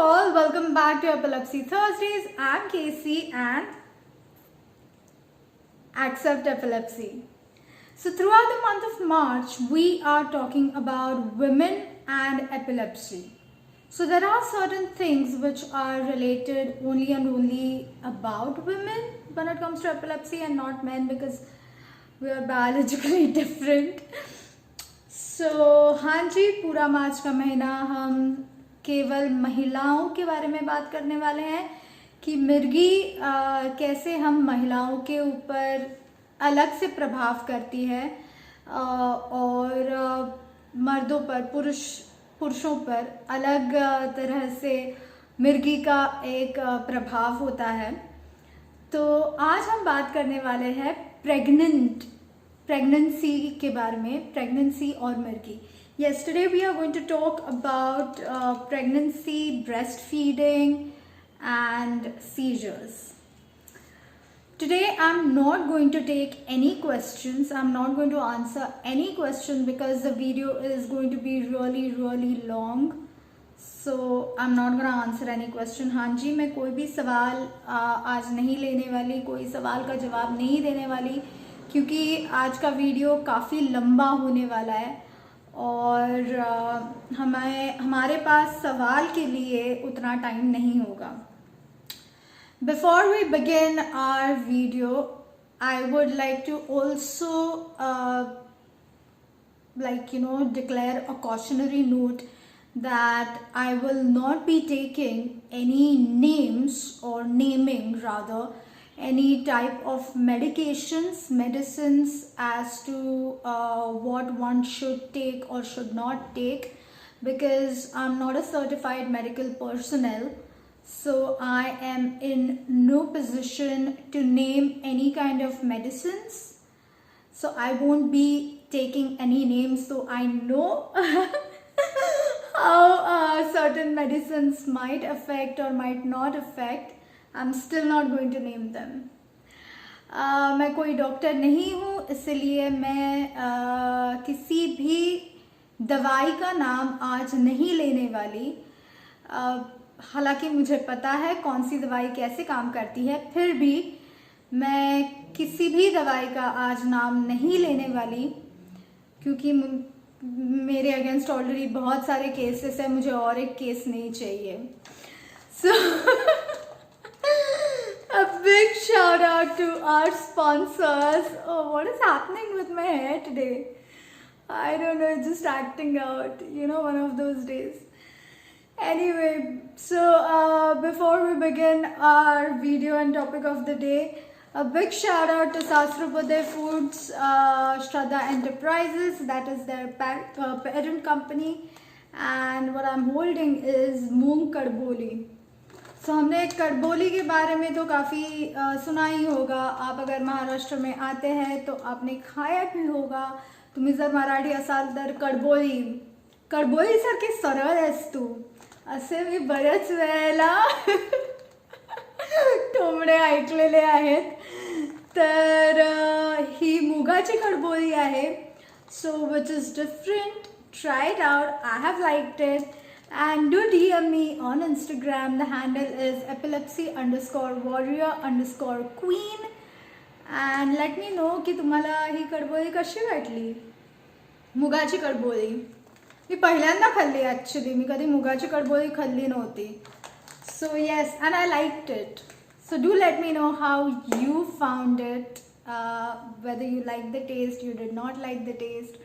all, welcome back to Epilepsy Thursdays. I'm Casey and Accept Epilepsy. So throughout the month of March, we are talking about women and epilepsy. So there are certain things which are related only and only about women when it comes to epilepsy and not men, because we are biologically different. So हाँ जी, पूरा मार्च का महीना हम केवल महिलाओं के बारे में बात करने वाले हैं कि मिर्गी कैसे हम महिलाओं के ऊपर अलग से प्रभाव करती है और मर्दों पर पुरुषों पर अलग तरह से मिर्गी का एक प्रभाव होता है। तो आज हम बात करने वाले हैं प्रेगनेंसी के बारे में, प्रेगनेंसी और मिर्गी। Yesterday we are going to talk about pregnancy, breastfeeding and seizures. Today I'm not going to take any questions. I'm not going to answer any question because the video is going to be really long. So I'm not going to answer any question. हाँ जी, मैं कोई भी सवाल आज नहीं लेने वाली, कोई सवाल का जवाब नहीं देने वाली, क्योंकि आज का वीडियो काफ़ी लंबा होने वाला है और हमारे पास सवाल के लिए उतना टाइम नहीं होगा। Before we begin our video, I would like to also declare a cautionary note that I will not be taking any names or naming rather any type of medicines as to what one should take or should not take, because I'm not a certified medical personnel. So I am in no position to name any kind of medicines. So I won't be taking any names, so I know how certain medicines might affect or might not affect. I'm still not going to name them. मैं कोई doctor नहीं हूँ, इसलिए मैं किसी भी दवाई का नाम आज नहीं लेने वाली। हालांकि मुझे पता है कौन सी दवाई कैसे काम करती है, फिर भी मैं किसी भी दवाई का आज नाम नहीं लेने वाली, क्योंकि मेरे अगेंस्ट ऑलरेडी बहुत सारे केसेस हैं, मुझे और एक केस नहीं चाहिए। So a big shout out to our sponsors. Oh, what is happening with my hair today? I don't know, it's just acting out, one of those days. Anyway, so before we begin our video and topic of the day, a big shout out to Sastropoday Foods, Shraddha Enterprises, that is their parent company, and what I'm holding is Moong Kadboli. So हमने कड़बोली के बारे में तो काफ़ी सुना ही होगा। आप अगर महाराष्ट्र में आते हैं तो आपने खाया भी होगा। तुम्ही जर मराठी असाल तर कड़बोली सारखी सरळ आहेस तू, असे मी बऱ्याच वेळेला टोमणे ऐकलेले आहेत। तर ही मुगाची कड़बोली आहे, so which is different. Try it out. I have liked it. And do DM me on Instagram. The handle is epilepsy_warrior_queen. And let me know कि तुम्हाला ही कड़बोली कशी वाटली, मुगाची कड़बोली। मी पहिल्यांदा खाल्ली ॲक्च्युली, मी कधी मुगाची कड़बोली खाल्ली नव्हती. So yes, and I liked it. So do let me know how you found it, whether you liked the taste, you did not like the taste.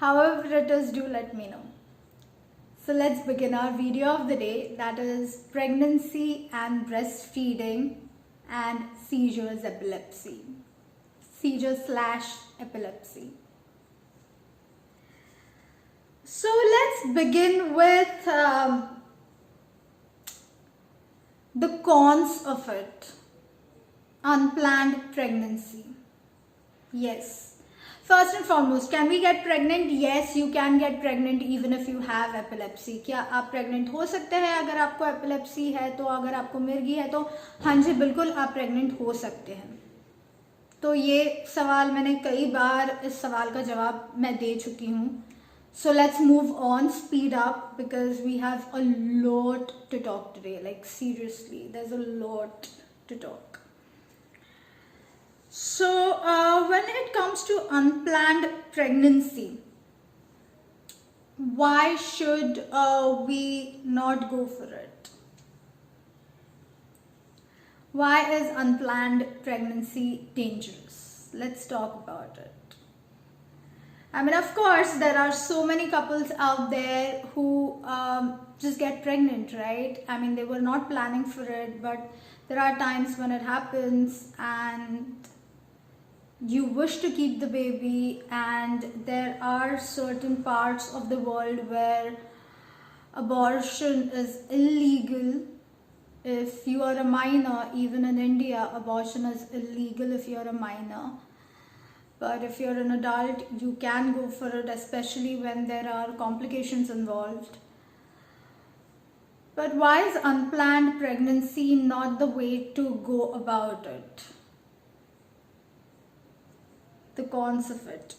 However it is, do let me know. So let's begin our video of the day, that is pregnancy and breastfeeding and seizures/epilepsy. So let's begin with the cons of it. Unplanned pregnancy. Yes. First and foremost, can we get pregnant? Yes, you can get pregnant even if you have epilepsy. क्या आप pregnant हो सकते हैं अगर आपको epilepsy है? तो अगर आपको मिर्गी है तो हाँ जी, बिल्कुल आप pregnant हो सकते हैं। तो ये सवाल मैंने कई बार, इस सवाल का जवाब मैं दे चुकी हूँ, So let's move on, speed up, because we have a lot to talk today. Like seriously, there's a lot to talk. So when it comes to unplanned pregnancy, why should we not go for it? Why is unplanned pregnancy dangerous? Let's talk about it. I mean, of course, there are so many couples out there who just get pregnant, right? I mean, they were not planning for it, but there are times when it happens and you wish to keep the baby, and there are certain parts of the world where abortion is illegal. If you are a minor, even in India, abortion is illegal if you're a minor. But if you're an adult, you can go for it, especially when there are complications involved. But why is unplanned pregnancy not the way to go about it? The cons of it.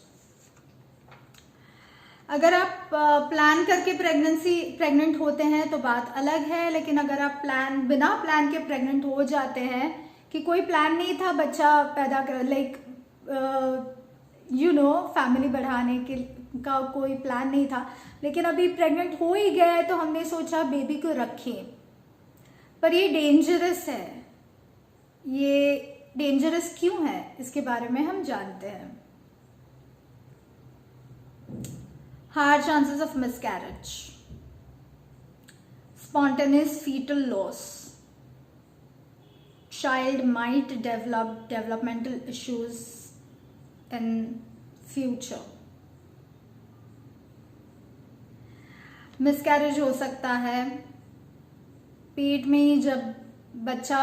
अगर आप plan करके pregnant होते हैं तो बात अलग है, लेकिन अगर आप बिना प्लान के प्रेग्नेंट हो जाते हैं, कि कोई प्लान नहीं था बच्चा पैदा कर, लाइक फैमिली बढ़ाने का कोई प्लान नहीं था, लेकिन अभी प्रेग्नेंट हो ही गए तो हमने सोचा बेबी को रखें, पर ये डेंजरस है। ये डेंजरस क्यों है, इसके बारे में हम जानते हैं। Higher chances of miscarriage, spontaneous fetal loss, child might develop developmental issues in future, miscarriage हो सकता है, पेट में ही जब बच्चा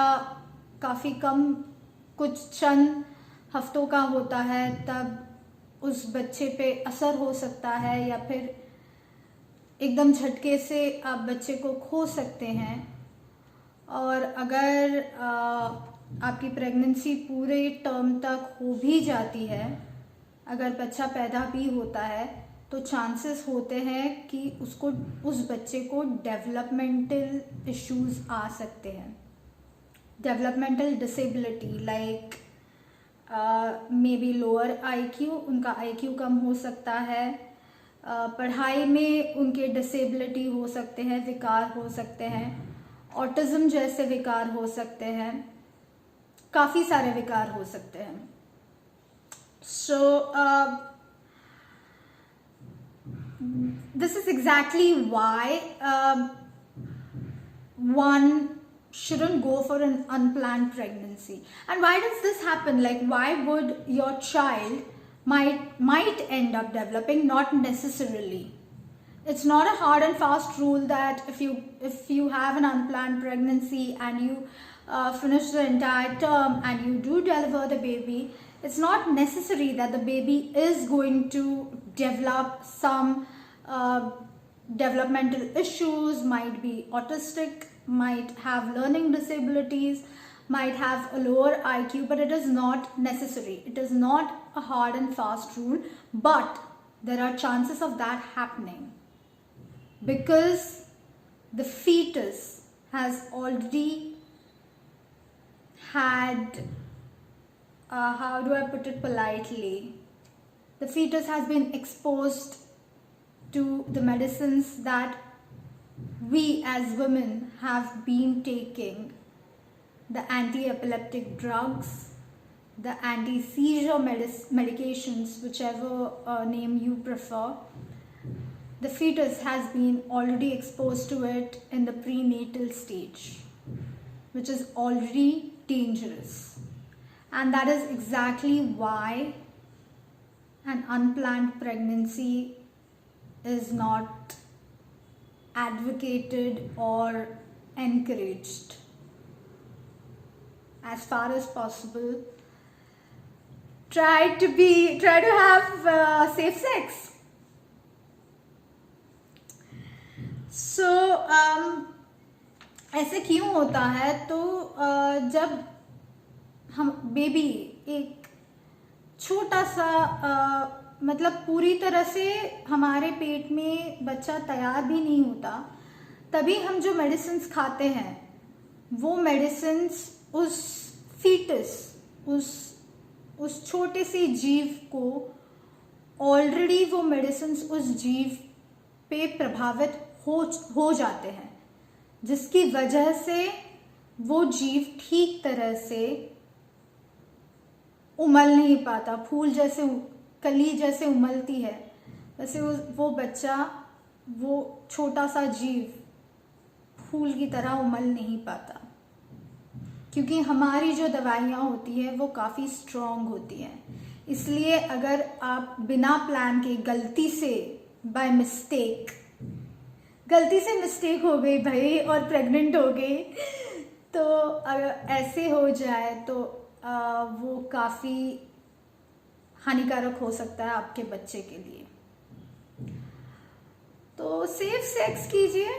काफ़ी कम कुछ चंद हफ्तों का होता है तब उस बच्चे पे असर हो सकता है, या फिर एकदम झटके से आप बच्चे को खो सकते हैं। और अगर आपकी प्रेगनेंसी पूरे टर्म तक हो भी जाती है, अगर बच्चा पैदा भी होता है, तो चांसेस होते हैं कि उस बच्चे को डेवलपमेंटल इश्यूज आ सकते हैं, developmental disability, like may be lower IQ, उनका IQ कम हो सकता है, पढ़ाई में उनके डिसेबिलिटी हो सकते हैं, विकार हो सकते हैं, ऑटिज्म जैसे विकार हो सकते हैं, काफ़ी सारे विकार हो सकते हैं। So this is exactly why one shouldn't go for an unplanned pregnancy. And why does this happen? Like, why would your child might end up developing? Not necessarily. It's not a hard and fast rule that if you have an unplanned pregnancy and you finish the entire term and you do deliver the baby, it's not necessary that the baby is going to develop some developmental issues, might be autistic, might have learning disabilities, might have a lower IQ, but it is not necessary. It is not a hard and fast rule, but there are chances of that happening because the fetus has already had, how do I put it politely, the fetus has been exposed to the medicines that we as women have been taking, the anti-epileptic drugs, the anti-seizure medications, whichever name you prefer. The fetus has been already exposed to it in the prenatal stage, which is already dangerous. And that is exactly why an unplanned pregnancy is not advocated or encouraged. As far as possible, try to have safe sex. So ऐसे क्यों होता है? तो जब हम baby एक छोटा सा मतलब पूरी तरह से हमारे पेट में बच्चा तैयार भी नहीं होता, तभी हम जो मेडिसिन्स खाते हैं वो मेडिसिन्स उस फीटस, उस छोटे से जीव को ऑलरेडी वो मेडिसिन्स उस जीव पे प्रभावित हो जाते हैं, जिसकी वजह से वो जीव ठीक तरह से उमल नहीं पाता। फूल जैसे, कली जैसे उमलती है, वैसे वो बच्चा, वो छोटा सा जीव फूल की तरह उमल नहीं पाता, क्योंकि हमारी जो दवाइयाँ होती है वो काफ़ी स्ट्रॉन्ग होती हैं। इसलिए अगर आप बिना प्लान के गलती से बाय मिस्टेक, गलती से मिस्टेक हो गई भाई और प्रेग्नेंट हो गई, तो अगर ऐसे हो जाए तो वो काफ़ी हानिकारक हो सकता है आपके बच्चे के लिए। तो सेफ सेक्स कीजिए,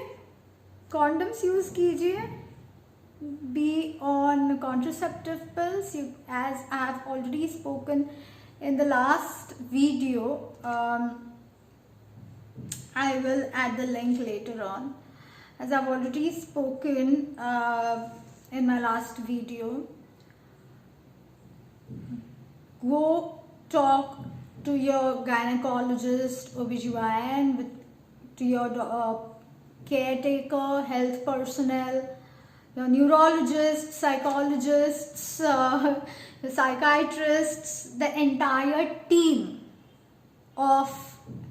कॉन्डम्स यूज कीजिए, be on contraceptive pills, as I have already spoken in the last video. I will add the link later on, as I've already spoken in my last video. Go talk to your gynecologist, OBGYN, to your caretaker, health personnel, your neurologists, psychologists, psychiatrists, the entire team of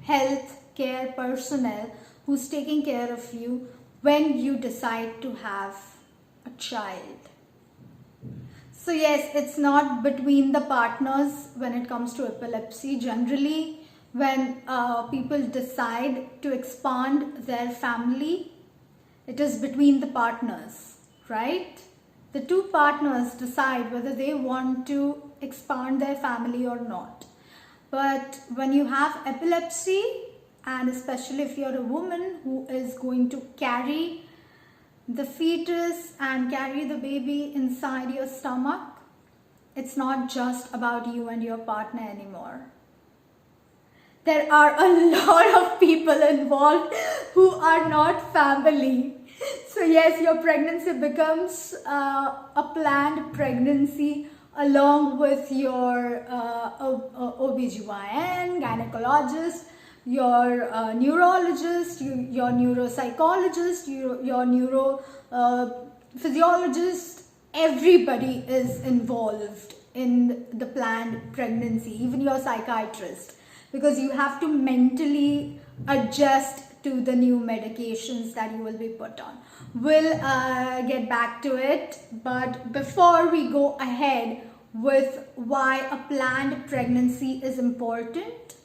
health care personnel who's taking care of you when you decide to have a child. So yes, it's not between the partners when it comes to epilepsy. Generally, when people decide to expand their family, it is between the partners, right? The two partners decide whether they want to expand their family or not. But when you have epilepsy, and especially if you're a woman who is going to carry the fetus and carry the baby inside your stomach, it's not just about you and your partner anymore. There are a lot of people involved who are not family. So yes, your pregnancy becomes a planned pregnancy along with your OBGYN, gynecologist, your neurologist, your neuropsychologist, your neurophysiologist. Everybody is involved in the planned pregnancy, even your psychiatrist, because you have to mentally adjust to the new medications that you will be put on. We'll get back to it, but before we go ahead with why a planned pregnancy is important,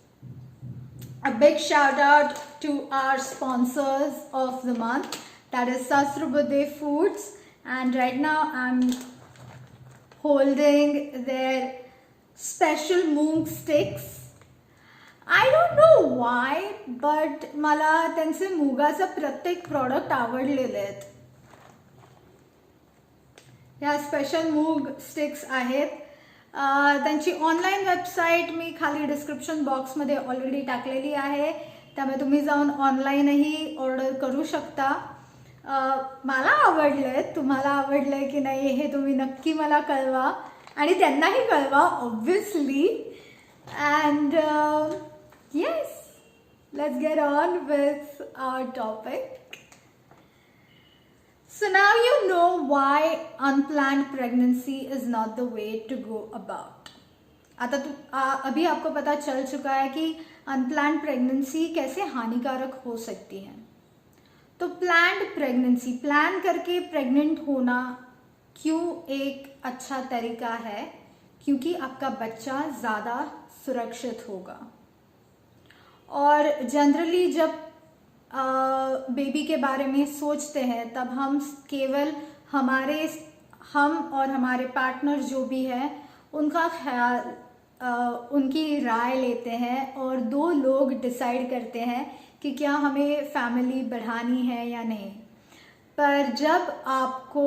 a big shout out to our sponsors of the month, that is Sasrubade Foods, and right now I'm holding their special moong sticks. I don't know why, but मला त्यांचे मुगाचा प्रत्येक product आवडलेले आहेत. या special मूग sticks आहेत. त्यांची online website मी खाली डिस्क्रिप्शन बॉक्समध्ये ऑलरेडी टाकलेली आहे, त्यामुळे तुम्ही जाऊन ऑनलाईनही ऑर्डर करू शकता. मला आवडले, तुम्हाला आवडले की नाही हे तुम्ही नक्की मला कळवा आणि त्यांनाही कळवा obviously. And yes, let's get on with our topic. So now you know why unplanned pregnancy is not the way to go about. अभी आपको पता चल चुका है कि अनप्लान्ड प्रेगनेंसी कैसे हानिकारक हो सकती है. तो प्लान्ड प्रेगनेंसी, प्लान करके प्रेग्नेंट होना क्यों एक अच्छा तरीका है? क्योंकि आपका बच्चा ज़्यादा सुरक्षित होगा. और जनरली जब बेबी के बारे में सोचते हैं तब हम केवल हम और हमारे पार्टनर जो भी है उनका ख्याल, उनकी राय लेते हैं और दो लोग डिसाइड करते हैं कि क्या हमें फैमिली बढ़ानी है या नहीं. पर जब आपको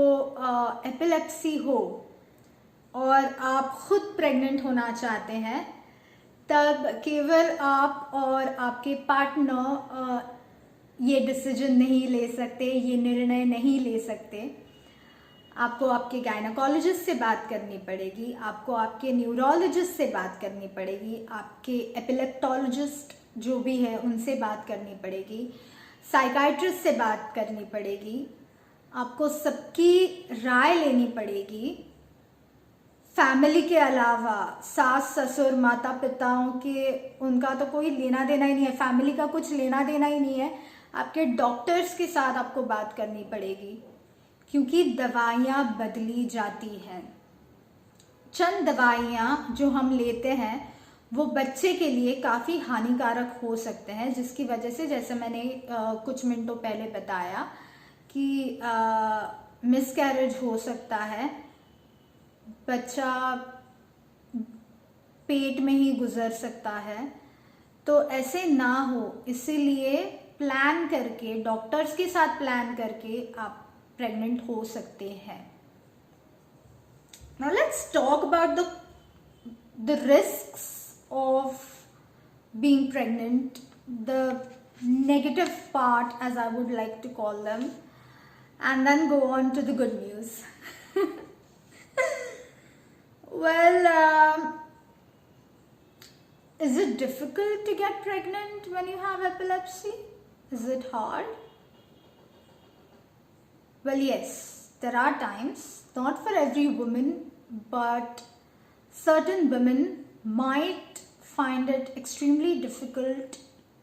एपिलेप्सी हो और आप खुद प्रेग्नेंट होना चाहते हैं, तब केवल आप और आपके पार्टनर ये डिसीजन नहीं ले सकते, ये निर्णय नहीं ले सकते। आपको आपके गायनेकोलॉजिस्ट से बात करनी पड़ेगी, आपको आपके न्यूरोलॉजिस्ट से बात करनी पड़ेगी, आपके एपिलेप्टोलॉजिस्ट जो भी है उनसे बात करनी पड़ेगी, साइकाइट्रिस्ट से बात करनी पड़ेगी, आपको सबकी राय लेनी पड़ेगी। फैमिली के अलावा सास ससुर माता पिताओं के, उनका तो कोई लेना देना ही नहीं है, फैमिली का कुछ लेना देना ही नहीं है। आपके डॉक्टर्स के साथ आपको बात करनी पड़ेगी, क्योंकि दवाइयाँ बदली जाती हैं। चंद दवाइयाँ जो हम लेते हैं वो बच्चे के लिए काफ़ी हानिकारक हो सकते हैं, जिसकी वजह से जैसे मैंने कुछ मिनटों पहले बताया कि मिसकैरेज हो सकता है, बच्चा पेट में ही गुजर सकता है। तो ऐसे ना हो, इसीलिए प्लान करके, डॉक्टर्स के साथ प्लान करके आप प्रेग्नेंट हो सकते हैं। Now let's talk about the risks of being pregnant, the negative part as I would like to call them, and then go on to the good news. Well, is it difficult to get pregnant when you have epilepsy? Is it hard? Well, yes, there are times, not for every woman, but certain women might find it extremely difficult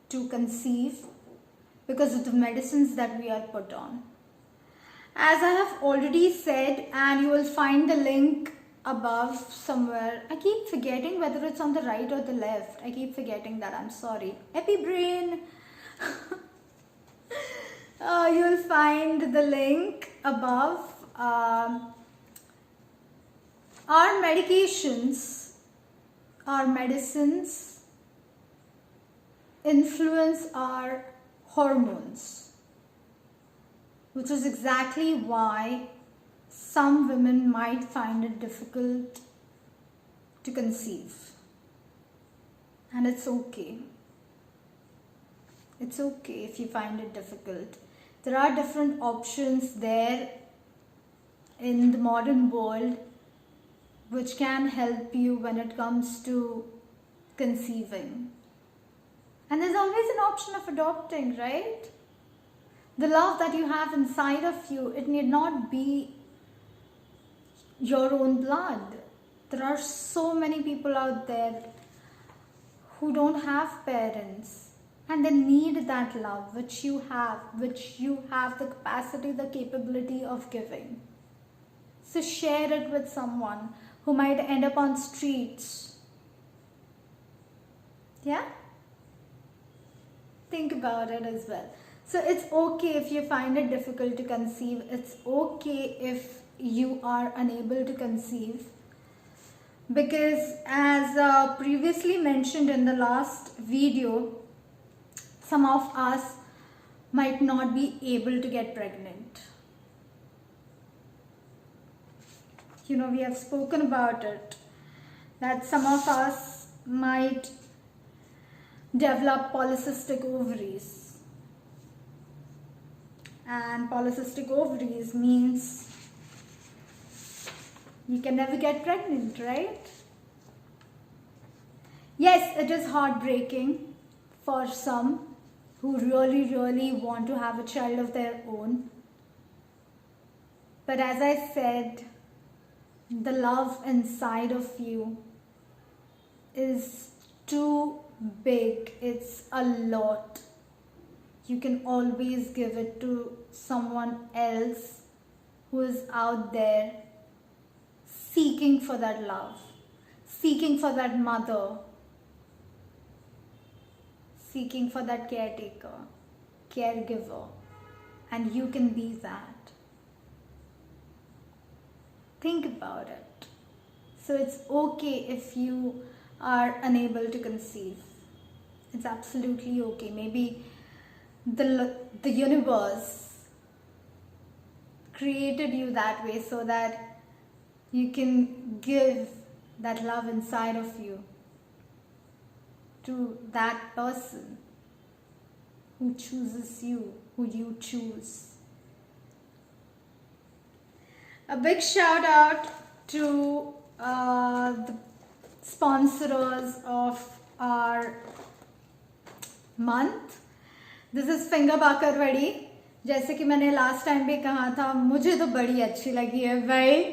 to conceive because of the medicines that we are put on. As I have already said, and you will find the link above somewhere. I keep forgetting whether it's on the right or the left. I keep forgetting that. I'm sorry. EpiBrain. You'll find the link above. Our medications, our medicines influence our hormones, which is exactly why some women might find it difficult to conceive. And it's okay. It's okay if you find it difficult. There are different options there in the modern world which can help you when it comes to conceiving. And there's always an option of adopting, right? The love that you have inside of you, it need not be your own blood. There are so many people out there who don't have parents, and they need that love which you have the capacity, the capability of giving. So share it with someone who might end up on streets. Yeah? Think about it as well. So it's okay if you find it difficult to conceive. It's okay if you are unable to conceive. Because as previously mentioned in the last video, some of us might not be able to get pregnant. You know, we have spoken about it, that some of us might develop polycystic ovaries. And polycystic ovaries means you can never get pregnant, right? Yes, it is heartbreaking for some who really want to have a child of their own. But as I said, the love inside of you is too big. It's a lot. You can always give it to someone else who is out there seeking for that love, seeking for that mother, seeking for that caretaker, caregiver, and you can be that. Think about it. So it's okay if you are unable to conceive. It's absolutely okay. Maybe the universe created you that way so that you can give that love inside of you. to that person who chooses you, who you choose. A big shout out to the sponsors of our month. This is finger bakarwadi. जैसे कि मैंने last time भी कहा था, मुझे तो बड़ी अच्छी लगी है भाई.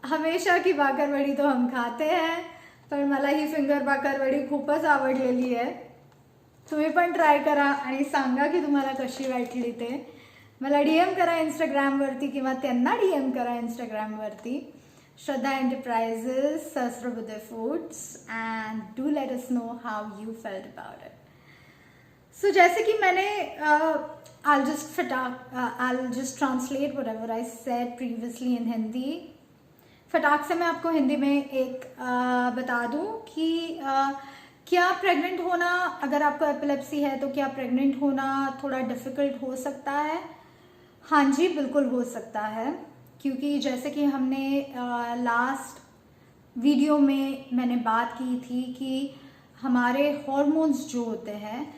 हमेशा की बाकरवडी तो हम खाते हैं, पण मला ही फिंगर बाकरवडी खूपच आवडलेली आहे. तुम्ही पण ट्राय करा आणि सांगा की तुम्हाला कशी वाटली ते. मला डीएम करा इंस्टाग्रामवरती किंवा त्यांना डीएम करा इंस्टाग्रामवरती. Shraddha Enterprises, Sahasrabudhe Foods, and do let us know how you felt about it. So जैसे कि मैंने I'll just translate whatever I said previously in Hindi. फटाक से मैं आपको हिंदी में एक बता दूं कि क्या प्रेग्नेंट होना, अगर आपको एपिलेप्सी है तो क्या प्रेग्नेंट होना थोड़ा डिफ़िकल्ट हो सकता है? हाँ जी, बिल्कुल हो सकता है, क्योंकि जैसे कि हमने लास्ट वीडियो में मैंने बात की थी कि हमारे हॉर्मोन्स जो होते हैं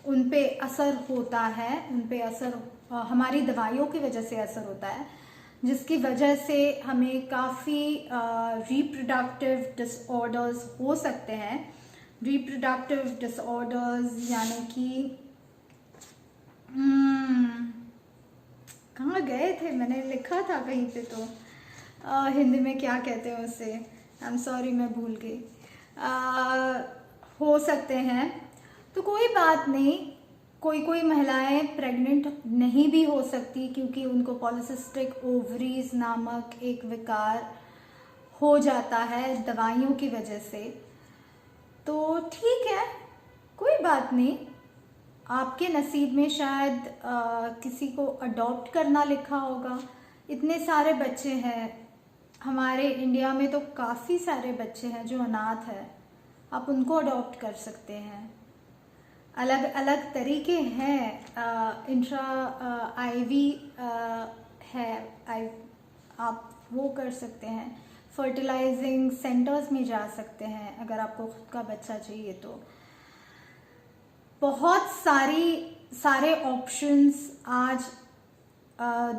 उन पे असर होता है, उन पे असर हमारी दवाइयों की वजह से असर होता है, जिसकी वजह से हमें काफ़ी रिप्रोडक्टिव डिसऑर्डर्स हो सकते हैं. रिप्रोडक्टिव डिसऑर्डर्स यानी कि कहाँ गए थे, मैंने लिखा था कहीं पे तो हिंदी में क्या कहते हैं उसे, आई एम सॉरी मैं भूल गई. हो सकते हैं, तो कोई बात नहीं. कोई महिलाएं प्रेग्नेंट नहीं भी हो सकती क्योंकि उनको पॉलिसिस्टिक ओवरीज नामक एक विकार हो जाता है दवाइयों की वजह से. तो ठीक है, कोई बात नहीं. आपके नसीब में शायद किसी को अडॉप्ट करना लिखा होगा. इतने सारे बच्चे हैं हमारे इंडिया में, तो काफ़ी सारे बच्चे हैं जो अनाथ है. आप उनको अडॉप्ट कर सकते हैं. अलग अलग तरीके हैं. इंट्रा आईवी है, आप वो कर सकते हैं. फर्टिलाइजिंग सेंटर्स में जा सकते हैं अगर आपको खुद का बच्चा चाहिए तो. बहुत सारे ऑप्शंस आज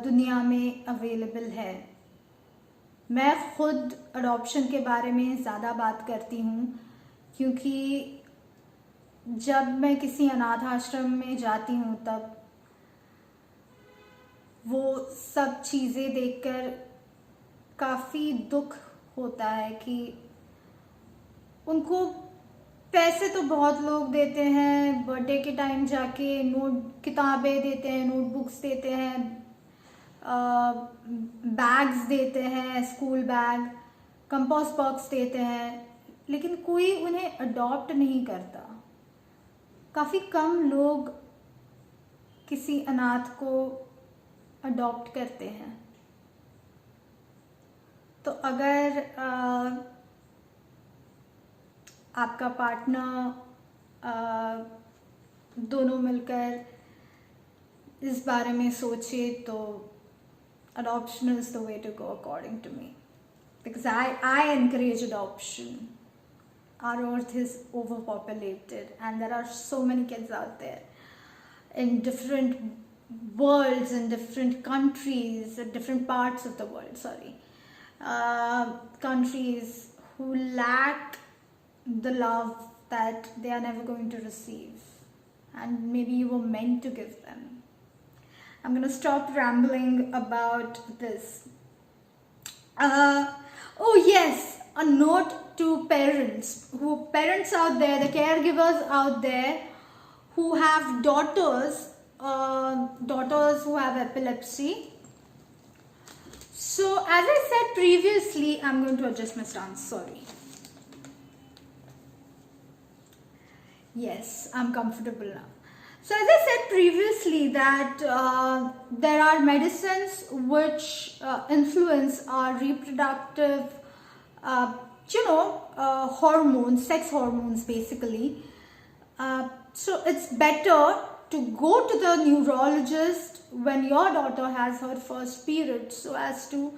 दुनिया में अवेलेबल है. मैं खुद अडॉप्शन के बारे में ज़्यादा बात करती हूँ क्योंकि जब मैं किसी अनाथ आश्रम में जाती हूँ तब वो सब चीज़ें देखकर काफ़ी दुख होता है कि उनको पैसे तो बहुत लोग देते हैं, बर्थडे के टाइम जाके किताबें देते हैं, नोटबुक्स देते हैं, बैग्स देते हैं, स्कूल बैग, कंपोस्ट बॉक्स देते हैं, लेकिन कोई उन्हें अडॉप्ट नहीं करता. काफ़ी कम लोग किसी अनाथ को अडॉप्ट करते हैं. तो अगर आपका पार्टनर दोनों मिलकर इस बारे में सोचे तो adoption is the way to go according to me, because I encourage adoption. Our earth is overpopulated and there are so many kids out there in different worlds, in different countries, different parts of the world, countries who lack the love that they are never going to receive, and maybe you were meant to give them. I'm going to stop rambling about this. Oh yes, a note to parents out there, the caregivers out there who have daughters who have epilepsy. So as I said previously, I'm going to adjust my stance, sorry. Yes, I'm comfortable now. So as I said previously that there are medicines which influence our reproductive, hormones, sex hormones basically. So it's better to go to the neurologist when your daughter has her first period, so as to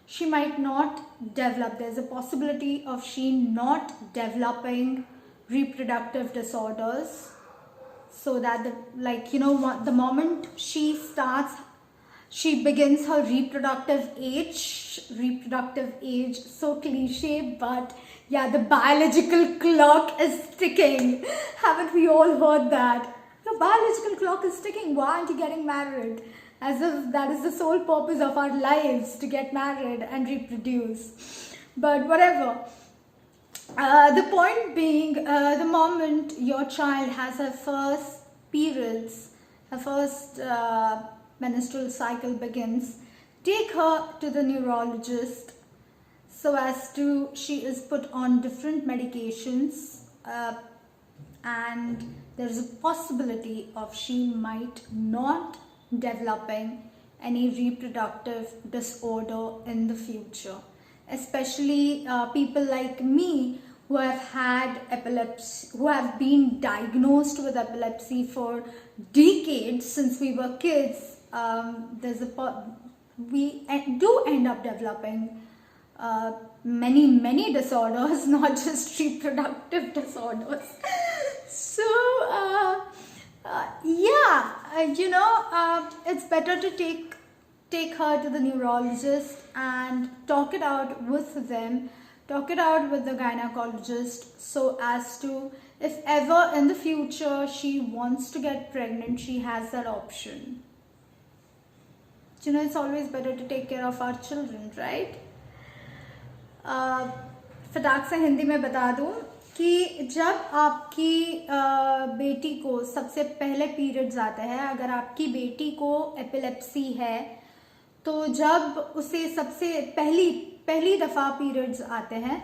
she might not develop. There's a possibility of she not developing reproductive disorders, so that the moment she begins her reproductive age, so cliche, but yeah, the biological clock is ticking. Haven't we all heard that? The biological clock is ticking. Why aren't you getting married? As if that is the sole purpose of our lives, to get married and reproduce. But whatever. The point being, the moment your child has her first periods, her first menstrual cycle begins, take her to the neurologist, so as to she is put on different medications, and there is a possibility of she might not developing any reproductive disorder in the future. Especially people like me who have had epilepsy, who have been diagnosed with epilepsy for decades since we were kids. We do end up developing many disorders, not just reproductive disorders. So it's better to take her to the neurologist and talk it out with them, talk it out with the gynecologist, so as to, if ever in the future she wants to get pregnant, she has that option. It's always better to take care of our children, right? फटाक से हिंदी में बता दूं कि जब आपकी बेटी को सबसे पहले पीरियड्स आते हैं, अगर आपकी बेटी को एपिलेप्सी है, तो जब उसे सबसे पहली दफ़ा पीरियड्स आते हैं,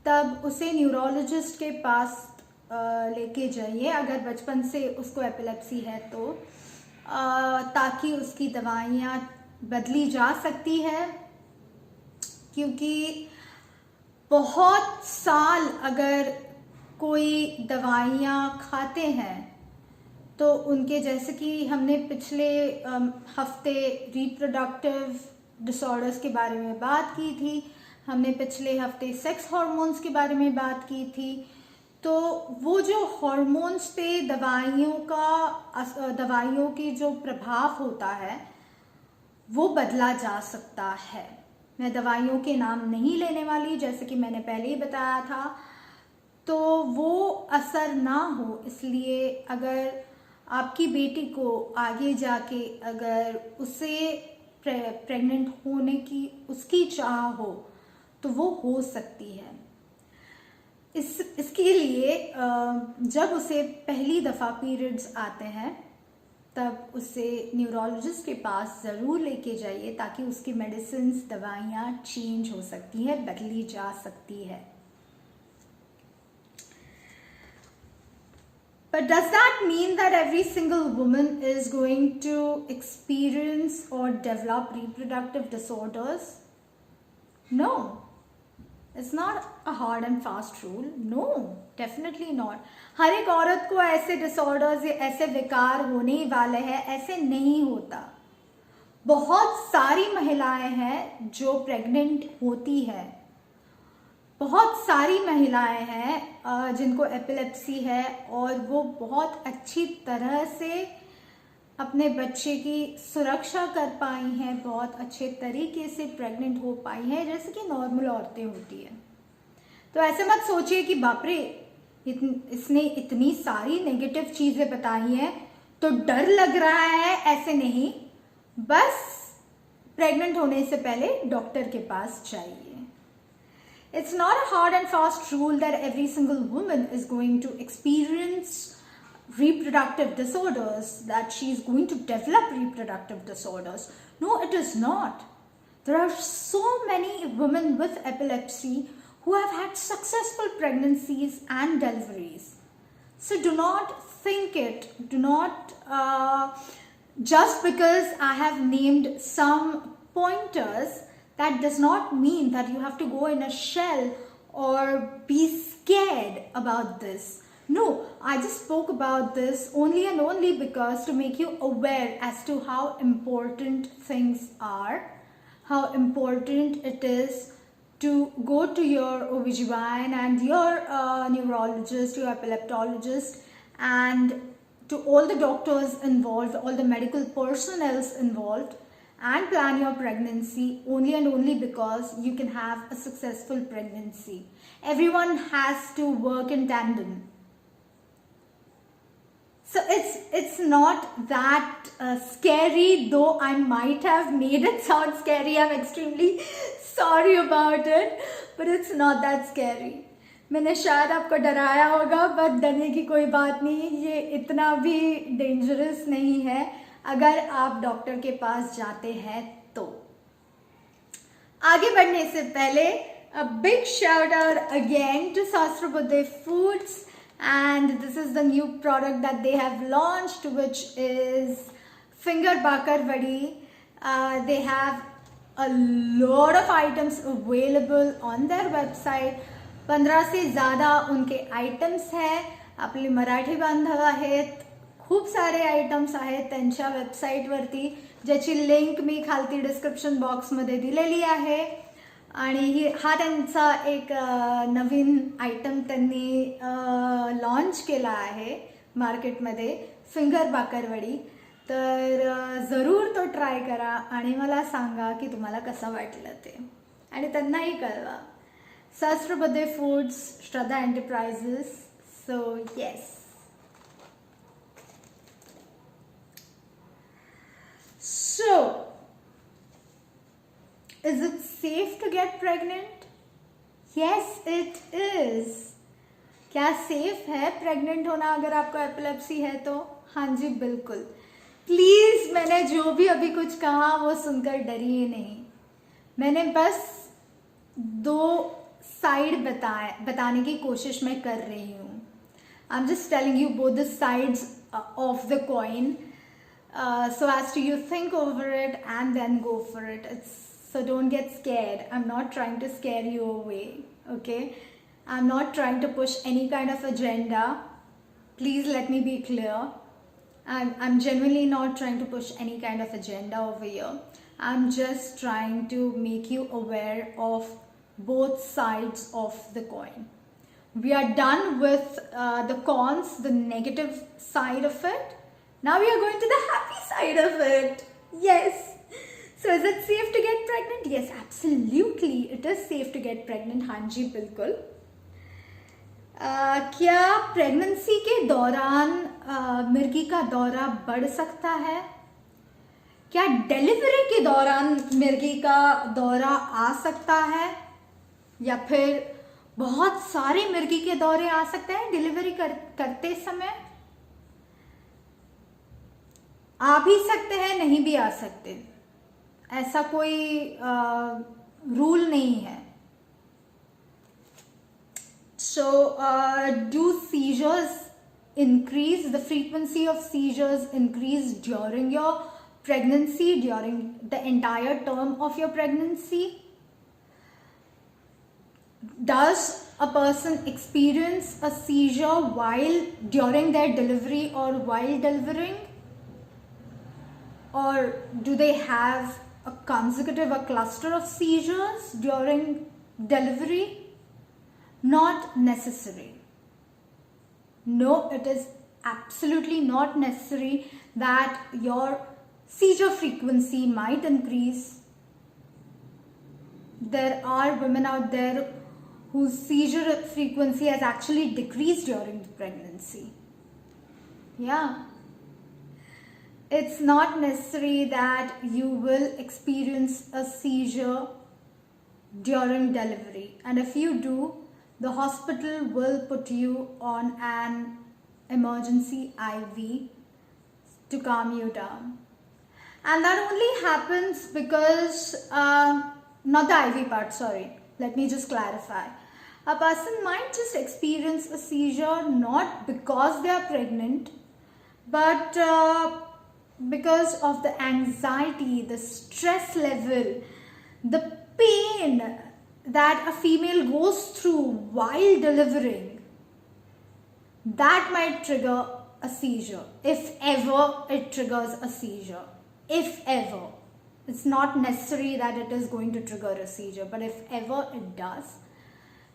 तब उसे न्यूरोलॉजिस्ट के पास लेके जाइए, अगर बचपन से उसको एपिलेप्सी है तो, ताकि उसकी दवाइयाँ बदली जा सकती है। क्योंकि बहुत साल अगर कोई दवाइयाँ खाते हैं तो उनके, जैसे कि हमने पिछले हफ्ते रिप्रोडक्टिव डिसऑर्डर्स के बारे में बात की थी, हमने पिछले हफ्ते सेक्स हार्मोन्स के बारे में बात की थी, तो वो जो हार्मोन्स पे दवाइयों की जो प्रभाव होता है वो बदला जा सकता है। मैं दवाइयों के नाम नहीं लेने वाली, जैसे कि मैंने पहले ही बताया था, तो वो असर ना हो, इसलिए अगर आपकी बेटी को आगे जाके अगर उसे प्रेग्नेंट होने की उसकी चाह हो तो वो हो सकती है। इसके लिए जब उसे पहली दफ़ा पीरियड्स आते हैं तब उसे न्यूरोलॉजिस्ट के पास ज़रूर लेके जाइए, ताकि उसकी मेडिसिन्स, दवाइयाँ चेंज हो सकती है, बदली जा सकती है। But does that mean that every single woman is going to experience or develop reproductive disorders? No. It's not a hard and fast rule. No, definitely not. हर एक औरत को ऐसे डिसऑर्डर्स या ऐसे विकार होने ही वाले हैं, ऐसे नहीं होता। बहुत सारी महिलाएं हैं जो प्रेग्नेंट होती है, बहुत सारी महिलाएं हैं जिनको एपिलेप्सी है और वो बहुत अच्छी तरह से अपने बच्चे की सुरक्षा कर पाई हैं, बहुत अच्छे तरीके से प्रेग्नेंट हो पाई हैं, जैसे कि नॉर्मल औरतें होती हैं। तो ऐसे मत सोचिए कि बाप रे इसने इतनी सारी नेगेटिव चीज़ें बताई हैं तो डर लग रहा है, ऐसे नहीं। बस प्रेग्नेंट होने से पहले डॉक्टर के पास जाइए। It's not a hard and fast rule that every single woman is going to experience reproductive disorders, that she is going to develop reproductive disorders. No, it is not. There are so many women with epilepsy who have had successful pregnancies and deliveries. So do not think it. Do not, just because I have named some pointers, that does not mean that you have to go in a shell or be scared about this. No, I just spoke about this only and only because to make you aware as to how important things are, how important it is to go to your OBGYN and your neurologist, your epileptologist, and to all the doctors involved, all the medical personnel involved, and plan your pregnancy only and only because you can have a successful pregnancy. Everyone has to work in tandem. So it's not that scary, though I might have made it sound scary. I'm extremely sorry about it, but it's not that scary. मैंने शायद आपको डराया होगा, but डरने की कोई बात नहीं, ये इतना भी डेंजरस नहीं है अगर आप डॉक्टर के पास जाते हैं तो। आगे बढ़ने से पहले a big shout out again to Sahasrabudhe Foods, and this is the new product that they have launched, which is finger bakar vadi. They have a lot of items available on their website. 15 से ज़्यादा उनके items हैं. आपली मराठी बांधव आहेत, खूप सारे items आहेत त्यांच्या वेबसाईटवरती, ज्याची लिंक मी खालती डिस्क्रिप्शन बॉक्समध्ये दिलेली आहे. आणि हा त्यांचा एक नवीन आयटम त्यांनी लॉन्च केला आहे मार्केटमध्ये, फिंगर बाकरवडी. तर जरूर तो ट्राय करा आणि मला सांगा की तुम्हाला कसं वाटलं ते, आणि त्यांनाही कळवा. Sahasrabuddhe foods, Shraddha enterprises. So yes. So, is it safe to get pregnant? Yes, it is. क्या सेफ है प्रेग्नेंट होना अगर आपको एपिलेप्सी है तो? हाँ जी बिल्कुल. प्लीज, मैंने जो भी अभी कुछ कहा वो सुनकर डरिए नहीं. मैंने बस दो साइड बताने की कोशिश मैं कर रही हूँ. I am just telling you both the sides of the coin. So as to you think over it and then go for it. So don't get scared. I'm not trying to scare you away, okay? I'm not trying to push any kind of agenda. Please let me be clear. I'm genuinely not trying to push any kind of agenda over here. I'm just trying to make you aware of both sides of the coin. We are done with the cons, the negative side of it. Now we are going to the happy side of it. Yes. So is it safe to get pregnant? Yes, absolutely. It is safe to get pregnant. हाँ जी बिल्कुल. क्या pregnancy के दौरान मिर्गी का दौरा बढ़ सकता है? क्या डिलीवरी के दौरान मिर्गी का दौरा आ सकता है? या फिर बहुत सारे मिर्गी के दौरे आ सकते हैं डिलीवरी करते समय? आ भी सकते हैं, नहीं भी आ सकते. ऐसा कोई रूल नहीं है. So do seizures increase, the frequency of seizures increase during your pregnancy, during the entire term of your pregnancy? Does a person experience a seizure during their delivery or while delivering? Or do they have a cluster of seizures during delivery? Not necessary. No, it is absolutely not necessary that your seizure frequency might increase. There are women out there whose seizure frequency has actually decreased during the pregnancy. Yeah. It's not necessary that you will experience a seizure during delivery, and if you do, the hospital will put you on an emergency IV to calm you down. And that only happens because, not the IV part, sorry, let me just clarify. A person might just experience a seizure not because they are pregnant, but because of the anxiety, the stress level, the pain that a female goes through while delivering, that might trigger a seizure, if ever it triggers a seizure, if ever. It's not necessary that it is going to trigger a seizure, but if ever it does,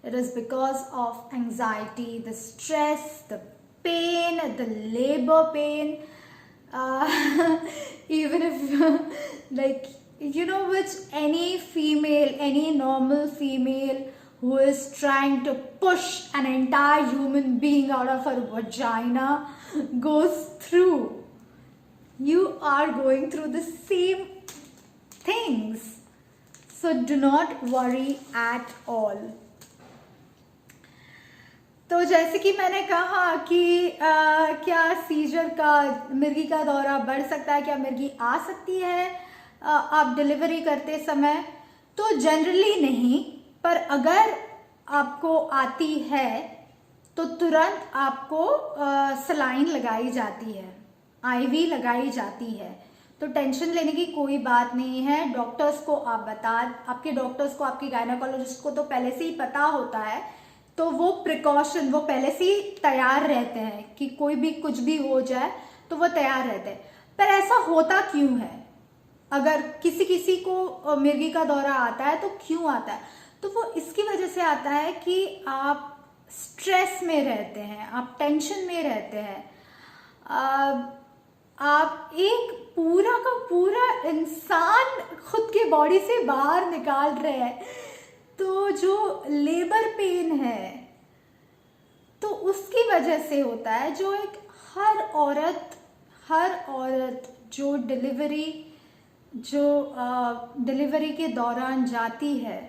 it is because of anxiety, the stress, the pain, the labor pain. Even if, like, which any female, any normal female who is trying to push an entire human being out of her vagina goes through. You are going through the same things. So do not worry at all. तो जैसे कि मैंने कहा कि क्या scissor का, मिर्गी का दौरा बढ़ सकता है, क्या मिर्गी आ सकती है आप डिलीवरी करते समय? तो जनरली नहीं, पर अगर आपको आती है तो तुरंत आपको सलाइन लगाई जाती है, आईवी लगाई जाती है। तो टेंशन लेने की कोई बात नहीं है। डॉक्टर्स को आप आपके डॉक्टर्स को, आपके गायनेकोलॉजिस्ट को तो पहले से ही पता होता है, तो वो प्रिकॉशन, वो पहले से ही तैयार रहते हैं कि कोई भी कुछ भी हो जाए तो वो तैयार रहते हैं। पर ऐसा होता क्यों है? अगर किसी को मिर्गी का दौरा आता है तो क्यों आता है? तो वो इसकी वजह से आता है कि आप स्ट्रेस में रहते हैं, आप टेंशन में रहते हैं, आप एक पूरा का पूरा इंसान खुद की बॉडी से बाहर निकाल रहे हैं। तो जो लेबर पेन है तो उसकी वजह से होता है, जो एक हर औरत जो डिलीवरी के दौरान जाती है,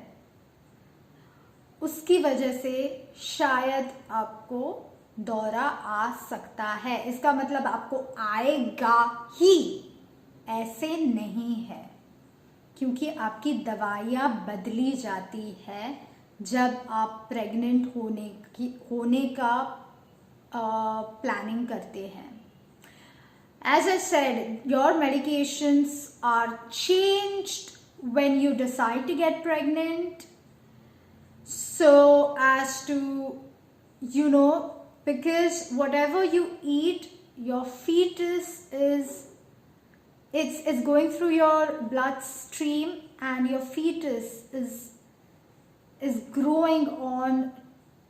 उसकी वजह से शायद आपको दौरा आ सकता है। इसका मतलब आपको आएगा ही ऐसे नहीं है, क्योंकि आपकी दवाइयाँ बदली जाती है जब आप प्रेग्नेंट होने का प्लानिंग करते हैं। As I said, your medications are changed when you decide to get pregnant, so as to, because whatever you eat, your fetus it's going through your bloodstream, and your fetus is growing on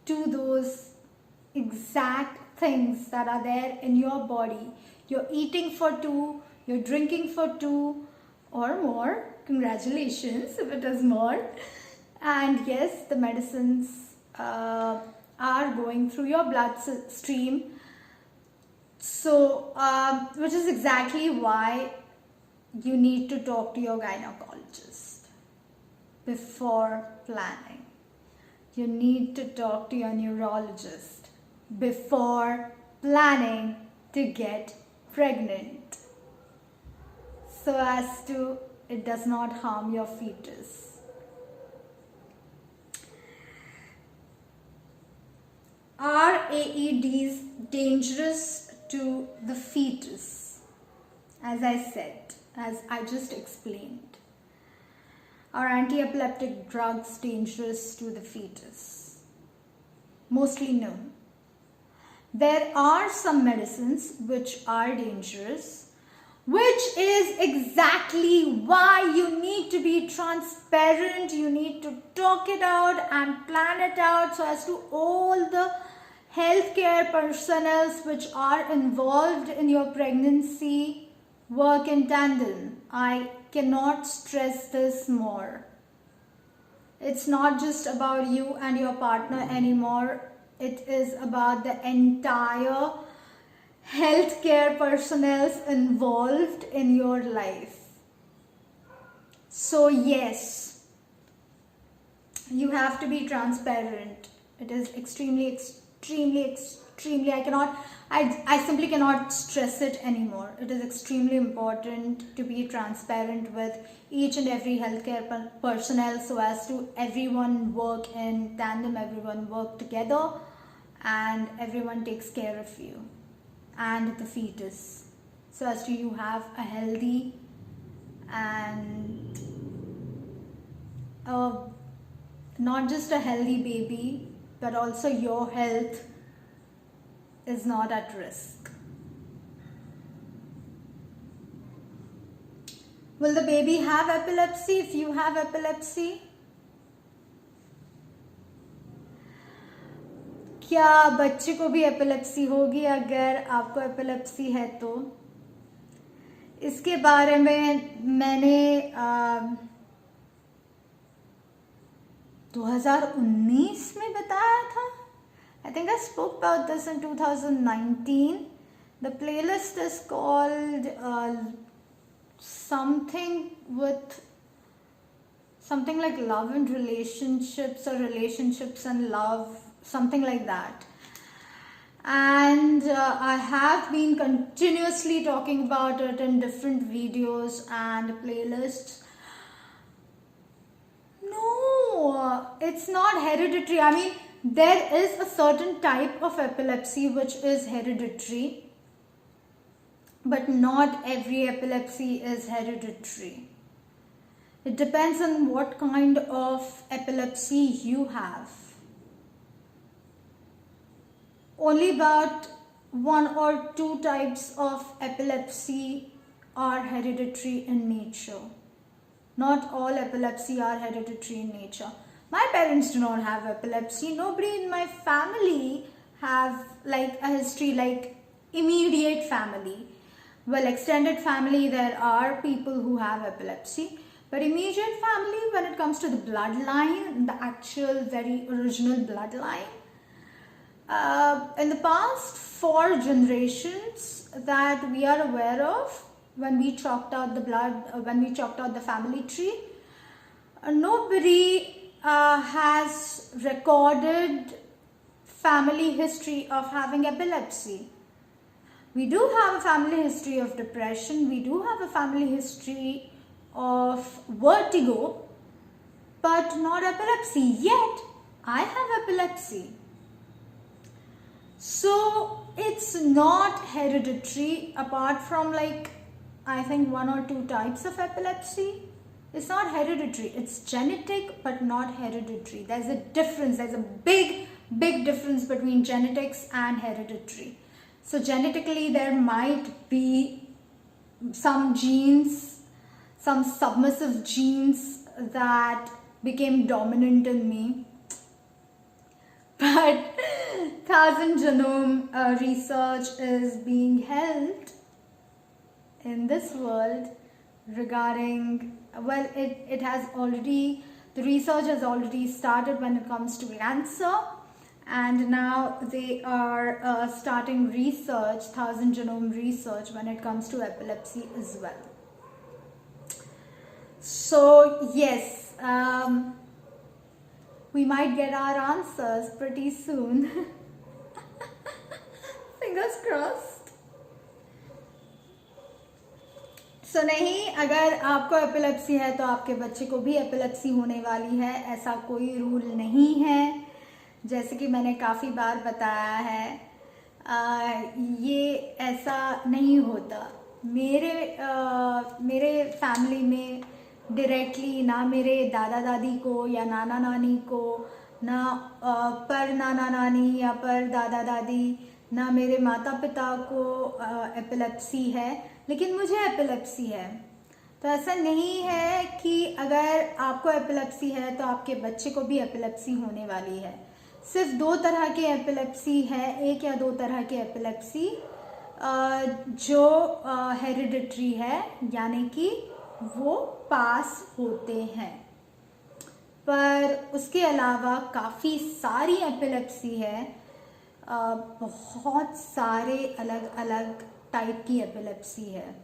to those exact things that are there in your body. You're eating for 2, you're drinking for 2 or more. Congratulations if it is more. And yes, the medicines are going through your bloodstream. So, which is exactly why you need to talk to your gynecologist before planning. You need to talk to your neurologist before planning to get pregnant, so as to it does not harm your fetus. Are AEDs dangerous to the fetus? As I just explained. Are anti-epileptic drugs dangerous to the fetus? Mostly no. There are some medicines which are dangerous, which is exactly why you need to be transparent. You need to talk it out and plan it out, so as to all the healthcare personnel which are involved in your pregnancy work in tandem. I cannot stress this more. It's not just about you and your partner anymore. It is about the entire healthcare personnel involved in your life. So yes, you have to be transparent. It is extremely, I simply cannot stress it anymore. It is extremely important to be transparent with each and every healthcare personnel, so as to everyone work in tandem, everyone work together, and everyone takes care of you and the fetus, so as to you have a healthy and not just a healthy baby, but also your health is not at risk. Will the baby have epilepsy if you have epilepsy? क्या बच्चे को भी epilepsy होगी अगर आपको epilepsy है तो? इसके बारे में मैंने 2019 में बताया था. I think I spoke about this in 2019. The playlist is called something like love and relationships, or relationships and love, something like that. And I have been continuously talking about it in different videos and playlists. No, it's not hereditary. I mean, there is a certain type of epilepsy which is hereditary, but not every epilepsy is hereditary. It depends on what kind of epilepsy you have. Only about 1 or 2 types of epilepsy are hereditary in nature. Not all epilepsy are hereditary in nature. My parents do not have epilepsy. Nobody in my family have like a history, like immediate family. Well, extended family, there are people who have epilepsy. But immediate family, when it comes to the bloodline, the actual very original bloodline, in the past 4 generations that we are aware of, when we chalked out the family tree, nobody has recorded family history of having epilepsy. We do have a family history of depression. We do have a family history of vertigo, but not epilepsy. Yet, I have epilepsy. So, it's not hereditary apart from like, I think 1 or 2 types of epilepsy. It's not hereditary. It's genetic, but not hereditary. There's a difference. There's a big difference between genetics and hereditary. So genetically, there might be some genes, some submissive genes that became dominant in me. But 1000 genome research is being held in this world regarding, well, the research has already started when it comes to cancer, and now they are starting research, 1000 genome research, when it comes to epilepsy as well. So yes, we might get our answers pretty soon. Fingers crossed. So नहीं, अगर आपको epilepsy है तो आपके बच्चे को भी epilepsy होने वाली है. ऐसा कोई रूल नहीं है, जैसे कि मैंने काफ़ी बार बताया है. ये ऐसा नहीं होता. मेरे फैमिली में डायरेक्टली ना मेरे दादा दादी को या नाना नानी को, ना पर नाना नानी या पर दादा दादी, ना मेरे माता पिता को एपिलेप्सी है, लेकिन मुझे एपिलेप्सी है. तो ऐसा नहीं है कि अगर आपको एपिलेप्सी है तो आपके बच्चे को भी एपिलेप्सी होने वाली है. सिर्फ 2 तरह की एपिलेप्सी है, 1 या 2 तरह की एपिलेप्सी जो हेरिडिटरी है, यानी कि वो पास होते हैं. पर उसके अलावा काफ़ी सारी एपिलेप्सी है. बहुत सारे अलग अलग टाइप की एपिलेप्सी है.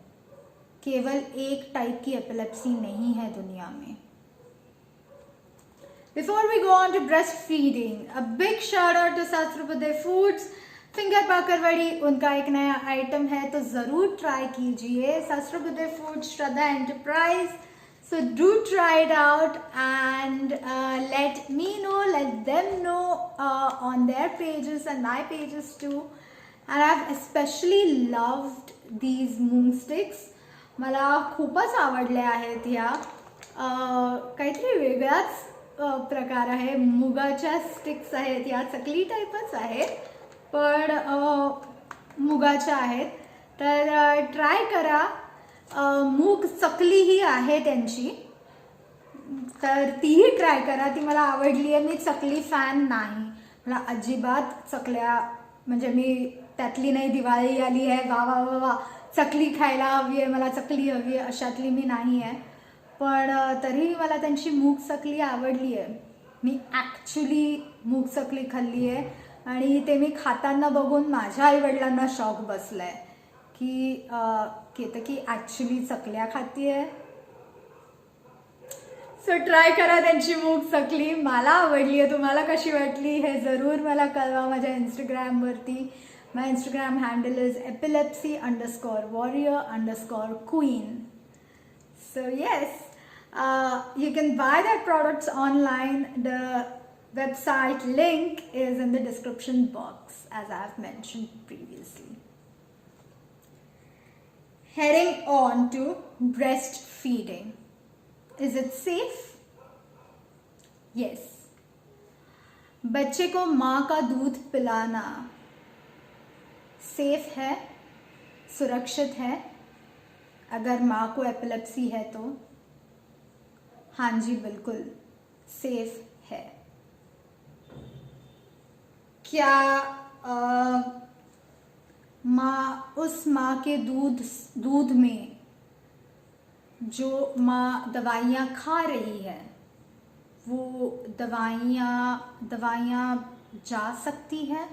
केवल एक टाइप की एपिलेप्सी नहीं है दुनिया में. Before we go on to breastfeeding, a big shout out to Sahasrabudhe Foods. Finger bakarwadi उनका एक नया आइटम है, तो ज़रूर ट्राई कीजिए. Sahasrabudhe Foods, Shraddha Enterprise. So do try it out and let me know, let them know on their pages and my pages too. And I've especially loved these moong sticks. मला खूपच आवडले आहेत ह्या. काहीतरी वेगळाच प्रकार आहे. मुगाच्या स्टिक्स आहेत, या चकली टाईपच आहेत पण मुगाच्या आहेत. तर ट्राय करा मूग चकली ही आहे त्यांची, तर तीही ट्राय करा, ती मला आवडली आहे. मी चकली फॅन नाही, मला अजिबात चकल्या, म्हणजे मी त्यातली नाही दिवाळी आली आहे वा वा वा वा चकली खायला हवी आहे, मला चकली हवी आहे, अशातली मी नाही आहे. पण तरीही मला त्यांची मूग चकली आवडली आहे. मी ॲक्च्युली मूग चकली खाल्ली आहे आणि ते मी खाताना बघून माझ्या आईवडिलांना शॉक बसला आहे की केतकी ॲक्च्युली चकल्या खाती आहे. सो ट्राय करा त्यांची मूग चकली, मला आवडली आहे. तुम्हाला कशी वाटली हे जरूर मला कळवा माझ्या इंस्टाग्रामवरती. My Instagram handle is epilepsy_warrior_queen. So yes, you can buy their products online. The website link is in the description box, as I have mentioned previously. Heading on to breastfeeding. Is it safe? Yes. बच्चे को माँ का दूध पिलाना safe है, सुरक्षित है अगर माँ को एपिलेप्सी है तो? हाँ जी, बिल्कुल सेफ है. क्या उस माँ के दूध में जो माँ दवाइयाँ खा रही है वो दवाइयाँ जा सकती है?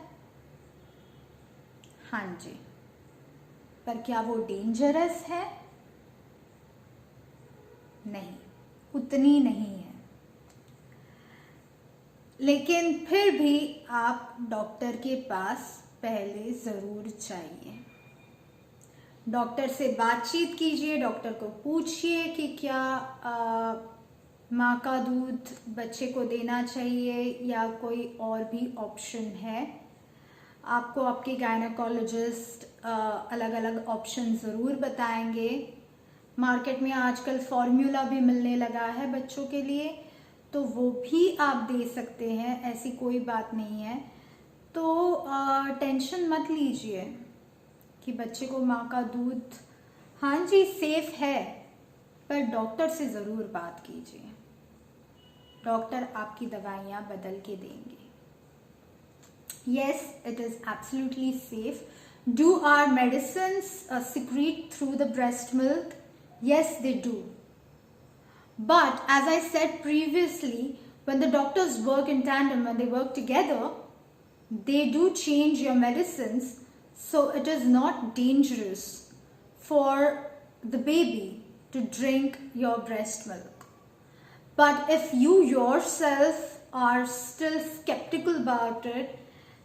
हाँ जी. पर क्या वो डेंजरस है? नहीं, उतनी नहीं है. लेकिन फिर भी आप डॉक्टर के पास पहले ज़रूर जाइए. डॉक्टर से बातचीत कीजिए, डॉक्टर को पूछिए कि क्या माँ का दूध बच्चे को देना चाहिए या कोई और भी ऑप्शन है. आपको आपके गायनेकोलॉजिस्ट अलग अलग ऑप्शन ज़रूर बताएंगे. मार्केट में आजकल फॉर्मूला भी मिलने लगा है बच्चों के लिए, तो वो भी आप दे सकते हैं, ऐसी कोई बात नहीं है. तो टेंशन मत लीजिए कि बच्चे को माँ का दूध, हाँ जी सेफ है, पर डॉक्टर से ज़रूर बात कीजिए. डॉक्टर आपकी दवाइयाँ बदल के देंगे. Yes, it is absolutely safe. Do our medicines secrete through the breast milk? Yes, they do. But as I said previously, when the doctors work in tandem, when they work together, they do change your medicines, so it is not dangerous for the baby to drink your breast milk. But if you yourself are still skeptical about it,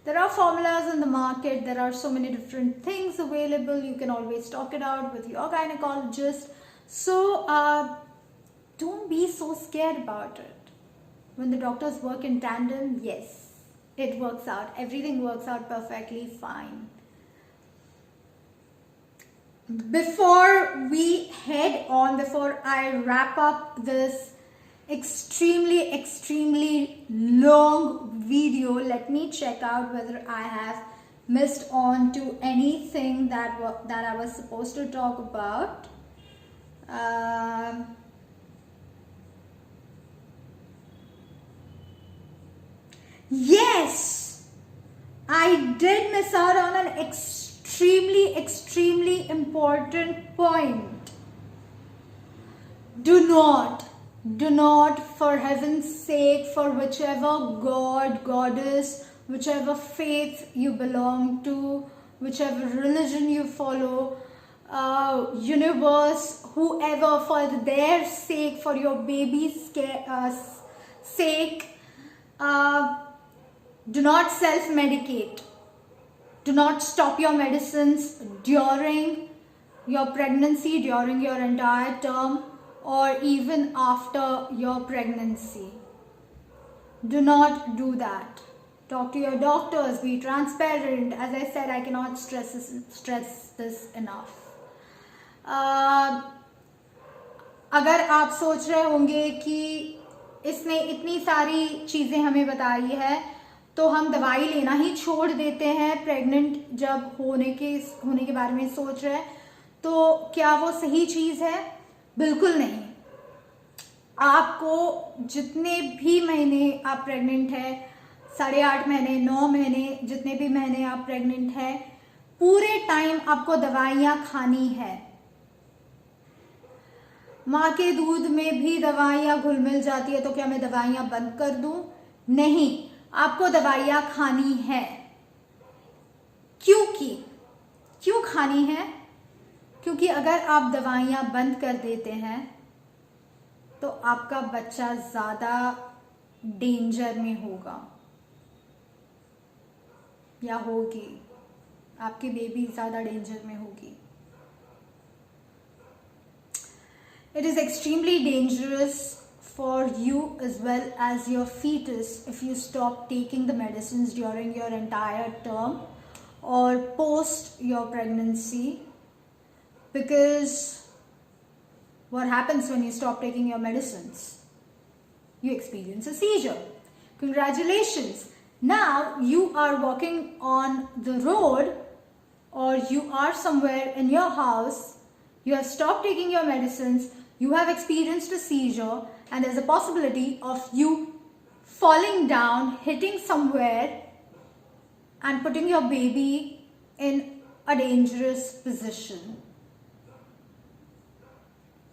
there are formulas in the market, there are so many different things available, you can always talk it out with your gynecologist. So don't be so scared about it. When the doctors work in tandem, yes, it works out. Everything works out perfectly fine. Before we head on, before I wrap up this extremely long video, let me check out whether I have missed on to anything that I was supposed to talk about. Yes, I did miss out on an extremely important point. Do not, for heaven's sake, for whichever god, goddess, whichever faith you belong to, whichever religion you follow, universe, whoever, for their sake, for your baby's sake, do not self-medicate. Do not stop your medicines during your pregnancy, during your entire term, or even after your pregnancy. Do not do that. Talk to your doctors, be transparent. As I said, I cannot stress this enough. अगर आप सोच रहे होंगे कि इसने इतनी सारी चीज़ें हमें बताई है तो हम दवाई लेना ही छोड़ देते हैं, प्रेग्नेंट जब होने के बारे में सोच रहे हैं, तो क्या वो सही चीज है? बिल्कुल नहीं। आपको जितने भी महीने आप प्रेग्नेंट है, 8.5 महीने, 9 महीने, जितने भी महीने आप प्रेग्नेंट है, पूरे टाइम आपको दवाइयां खानी है। माँ के दूध में भी दवाइयां घुल मिल जाती है, तो क्या मैं दवाइयां बंद कर दूं? नहीं, आपको दवाइयां खानी है। क्यों खानी है? क्योंकि अगर आप दवाइयां बंद कर देते हैं तो आपका बच्चा ज्यादा डेंजर में होगा या होगी, आपकी बेबी ज्यादा डेंजर में होगी। It is extremely dangerous for you as well as your fetus if you stop taking the medicines during your entire term or post your pregnancy, because what happens when you stop taking your medicines? You experience a seizure. Congratulations! Now you are walking on the road or you are somewhere in your house, you have stopped taking your medicines, you have experienced a seizure, and there's a possibility of you falling down, hitting somewhere, and putting your baby in a dangerous position.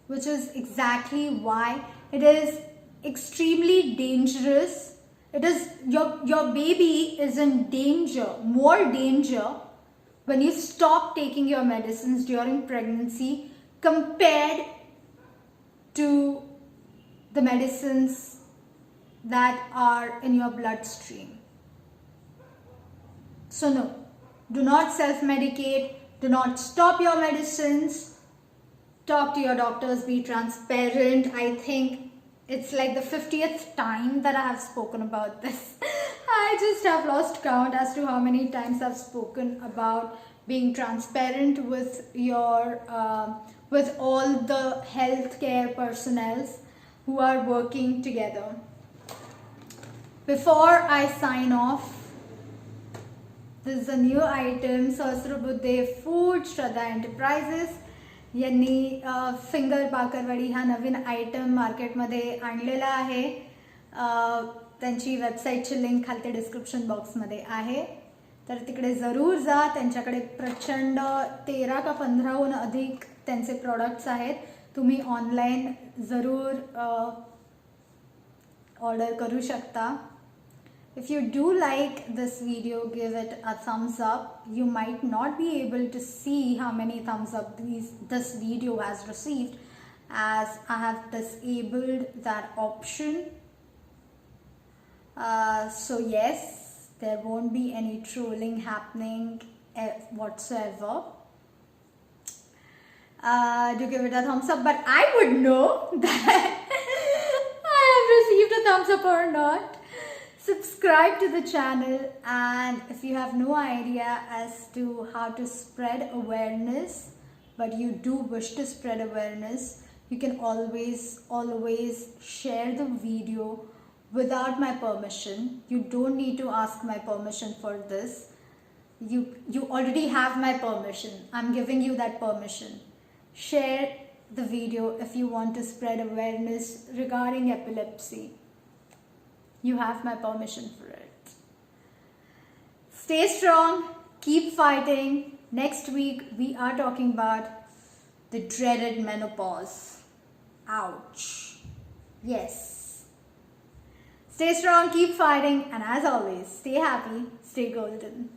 Which is exactly why it is extremely dangerous. It is your baby is in danger, more danger, when you stop taking your medicines during pregnancy compared to the medicines that are in your bloodstream. So no, do not self-medicate, do not stop your medicines, talk to your doctors, be transparent. I think it's like the 50th time that I have spoken about this. I just have lost count as to how many times I've spoken about being transparent with your with all the healthcare personnel who are working together. Before I sign off, this is a new item. Sahasrabudhe Food, Shraddha Enterprises यांनी finger bakarwadi हा नवीन item मार्केटमध्ये आणलेला आहे. त्यांची वेबसाईटची link खालती description बॉक्समध्ये आहे, तर तिकडे जरूर जा. त्यांच्याकडे प्रचंड 13 का 15हून अधिक त्यांचे प्रोडक्ट्स आहेत. तुम्ही ऑनलाईन जरूर ऑर्डर करू शकता. If you do like this video, give it a thumbs up. You might not be able to see how many thumbs up this video has received, as I have disabled that option. So yes, there won't be any trolling happening whatsoever. Do give it a thumbs up, but I would know that I have received a thumbs up or not. Subscribe to the channel, and if you have no idea as to how to spread awareness, but you do wish to spread awareness, you can always share the video without my permission. You don't need to ask my permission for this. You already have my permission. I'm giving you that permission. Share the video if you want to spread awareness regarding epilepsy. You have my permission for it. Stay strong, keep fighting. Next week we are talking about the dreaded menopause. Ouch. Yes. Stay strong, keep fighting, and as always, stay happy, stay golden.